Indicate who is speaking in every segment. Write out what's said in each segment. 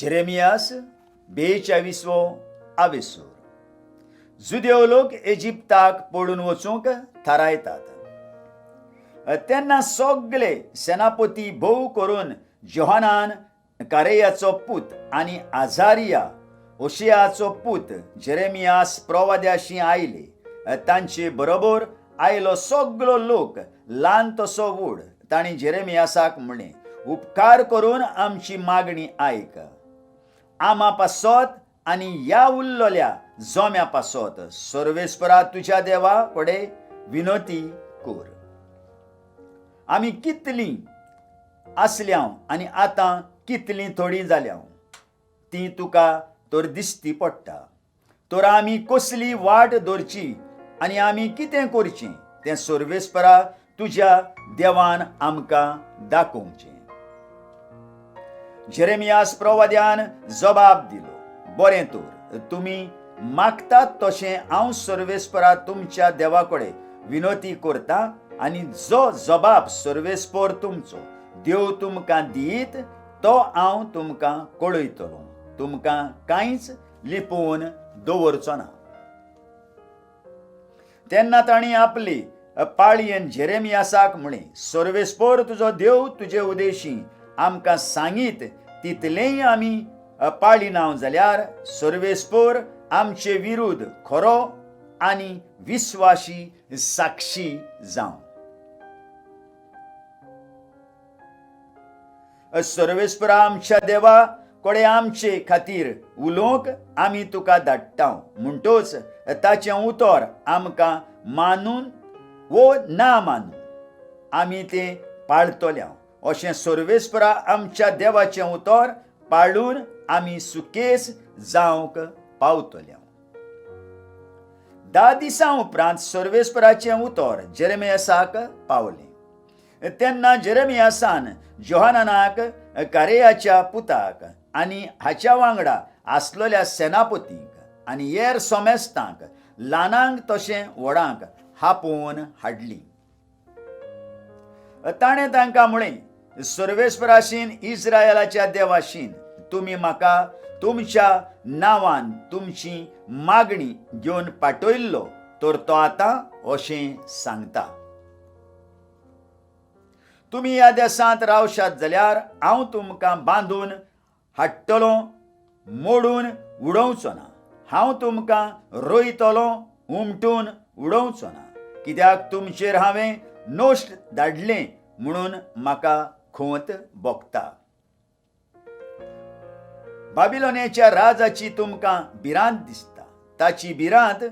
Speaker 1: जेरेमियास 42वो आवेसूर. जुदेव लोक इजिप्ताक पळून वचूंक थारायतात. तेन्ना सगळे सेनापती भोव करून जोहानान कारेयाचो पूत आनी आझारिया ओशियाचो पूत जेरेमियास प्रवाद्याशी आयले. तांचे बरोबर आयलो सगळो लोक ल्हान तसो व्हड. तांणी जेरेमियासाक म्हणलें, उपकार करून आमची मागणी आयक. आमा पासत आनी ह्या उरलोल्या जोम्या पासत सर्वेस्परा तुज्या देवा कडेन विनोती कर. आमी कितलीं आसल्यां आनी आतां कितलीं थोडीं जाल्यां ती तुका तर दिसती पडटा. तर आमी कसली वाट धरची आनी आमी कितें करचें तें सर्वेस्परा तुज्या देवान आमकां दाखोवचें. जेरेमियास प्रवाद्यान जबाब दिलो, बरें तर तुमी मागतात तशें हांव सर्वेस्परा तुमच्या देवा कडेन विनोती करता आनी जो जबाब सर्वेस्पर तुमचो देव तुमकां दित तो हांव तुमकां कळयतलो. तुमकां कांयच लिपोवन दवरचो ना. तेन्ना तांणी आपली पाळयेन जेरेमियासाक म्हणलें, सर्वेस्पर तुजो देव तुजे उदेशी आमकां सांगीत तितलेंय आमी पाळिना जाल्यार सर्वेस्पर आमचे विरुद्ध खरो आनी विस्वाशी साक्षी जावं. सर्वेस्परा आमच्या देवा कडेन आमचे खातीर उलोवंक आमी तुका धाडटा. म्हणटच ताचें उतर आमकां मानून वो ना मानून आमी तें पाळटल्या. अशें सर्वेस्परा आमच्या देवाचें उतर पाळून आमी सुकेस जावंक पावतल्या. 10 दिसां उपरांत सर्वेस्पराचें उतर जेरेमियासाक पावलें. तेन्ना जेरेमियासान जोहानानाक कारेयाच्या पुताक आनी हाच्या वांगडा आसलेल्या सेनापतींक आनी हेर सोमेस्तांक ल्हानांक तशें व्हडांक हापोवन हाडली. ताणें तांकां म्हणलें, सर्वेस्पराशीन इस्रायेलाच्या देवाशीन तुमी म्हाका तुमच्या नांवान तुमची मागणी घेवन पाठयल्लो तर तो आतां अशें सांगता. तुमी ह्या देशांत रावशात जाल्यार हांव तुमकां बांदून हाडटलो, मोडून उडोवचो ना. हांव तुमकां रोयतलो, उमटून उडोवचो ना. कित्याक तुमचेर हांवें नोश्ट धाडलें म्हणून म्हाका खोंत भोगता. बाबिलोनाच्या राजाची तुमकां भिरांत दिसता. ताची भिरांत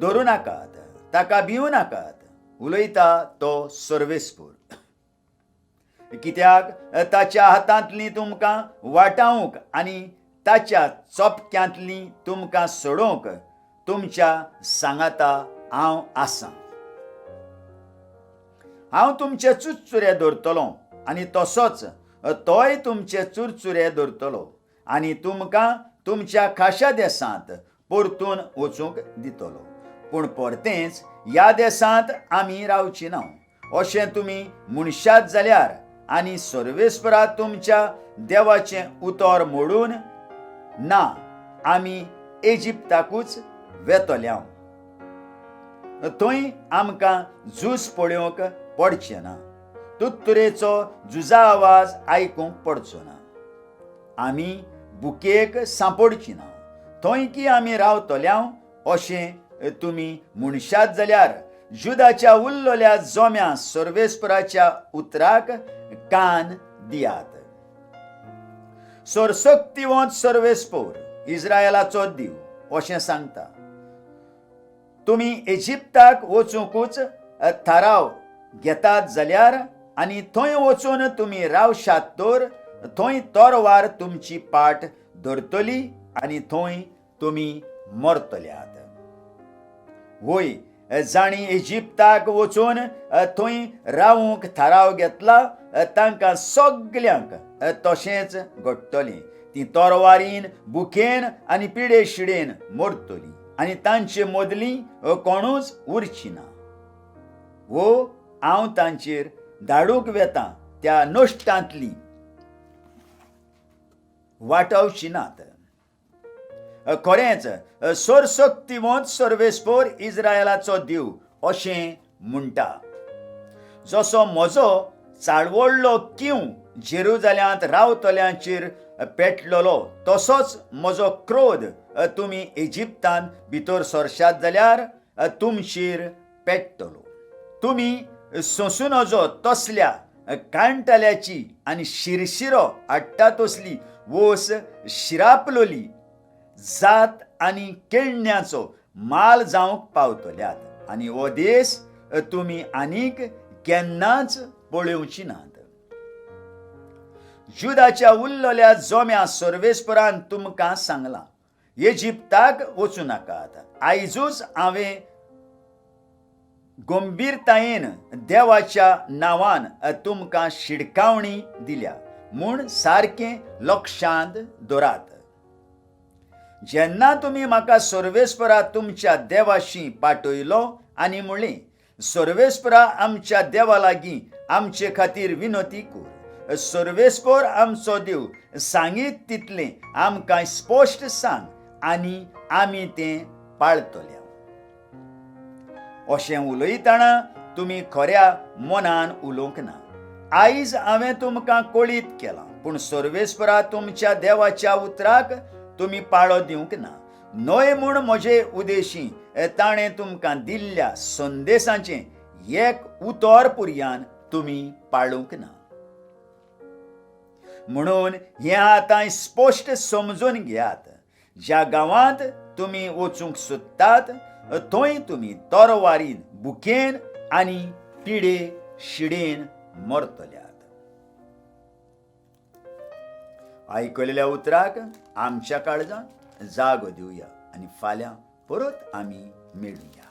Speaker 1: धरूं नाकात, ताका भिवूं नाकात, उलयता तो सर्वेस्पर. कित्याक ताच्या हातांतली तुमकां वाटावंक आनी ताच्या चोपक्यांतली तुमकां सोडोवंक तुमच्या सांगाता हांव आसां. हांव तुमचे चुरचुरे धरतलो आनी तसोच तोय तुमचे चुरचुरे धरतलो आनी तुमकां तुमच्या खाशा देशांत परतून वचूंक दितलो. पूण परतेंच ह्या देशांत आमी रावची ना अशें तुमी म्हणशात जाल्यार आनी सर्वेस्परा तुमच्या देवाचें उतर मोडून ना आमी इजिप्ताकूच वेतल्या. थंय आमकां झूज पळोवंक पडचें ना, तुत्तुरेचो झुजा आवाज आयकूंक पडचो ना. आमी बुकेक सांपडची ना. थंय की आमी रावतल्या अशें तुमी म्हणशात जाल्यार जुदाच्या उरलोल्या जोम्या सर्वेस्पराच्या उतराक कान दियात. सरसक्तीवंत सर्वेस्पर इस्रायेलाचो देव अशें सांगता, तुमी इजिप्ताक वचूंकूच थाराव घेतात जाल्यार आनी थंय वचून तुमी रावशात तर थंय तोरवार तुमची पाट धरतली आनी थंय तुमी मरतल्यात. वय, जाणी इजिप्ताक वचून थंय रावूंक थाराव घेतला तांकां सगल्यांक तशेंच घडटलें. ती तोरवारीन, बुकेन आनी पिडेशिडेन मरतली आनी तांचे मदलीं कोणूच उरची ना. वो हांव तांचेर धाडूंक वेतां त्या नश्टांतली वाटावची नात. खरेंच सर्वशक्तिवंत सर्वेस्पर इस्रायलाचो देव अशें म्हणटा, जसो म्हजो चाळवडलो किंव जेरुजाल्यांत रावतल्यांचेर पेटलोलो, तसोच म्हजो क्रोध तुमी इजिप्तांत भितर सरशात जाल्यार तुमचेर पेट्टलो. तुमी सोंसू नजो तसल्या कांटल्याची आनी शिरशिरो हाडटा तसली वोस शिरापलोली जात आनी केण्ण्याचो माल जावंक पावतल्यात, आनी हो देश तुमी आनीक केन्नाच पळोवची नात. जुदाच्या उरलेल्या जोम्या सर्वेस्परान तुमकां सांगलां, इजिप्ताक वचूं नाकात. आयजूच हांवें गंभीरतायेन देवाच्या नांवान तुमकां शिडकावणी दिल्या म्हूण सारकें लक्षांत दवरात. जेन्ना तुमी म्हाका सर्वेस्परा तुमच्या देवाशी पाठयलो आनी म्हणलें, सर्वेस्परा आमच्या देवा लागीं आमचे खातीर विनोती कर. सर्वेस्पर आमचो देव सांगीत तितलें आमकां स्पश्ट सांग आनी आमी तें पाळटले. अशें उलयतना तुमी खऱ्या मनान उलोवंक ना. आयज हांवें तुमकां कळीत केलां, पूण सर्वेस्परा तुमच्या देवाच्या उतराक तुमी पाळो दिवंक ना. न्हय म्हूण म्हजे उदेशी ताणें तुमकां दिल्ल्या संदेशाचें एक उतर पुर्यान तुमी पाळूंक ना. म्हणून हें आतां स्पश्ट समजून घेयात, ज्या गांवांत तुमी वचूंक सोदतात थंय तुमी तोरवारीन, बुकेन आनी पिडे शिडेन मरतल्यात. आयकलेल्या उतराक आमच्या काळजांत जागो दिवया आनी फाल्यां परत आमी मेळुया.